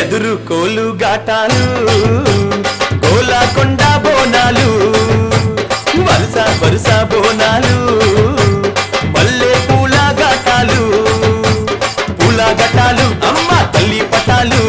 ఎదురు కోలు గాటాలు గోలాకొండ బోనాలు వరుస వరుస బోనాలు మల్లె పూల ఘటాలు అమ్మ తల్లి పటాలు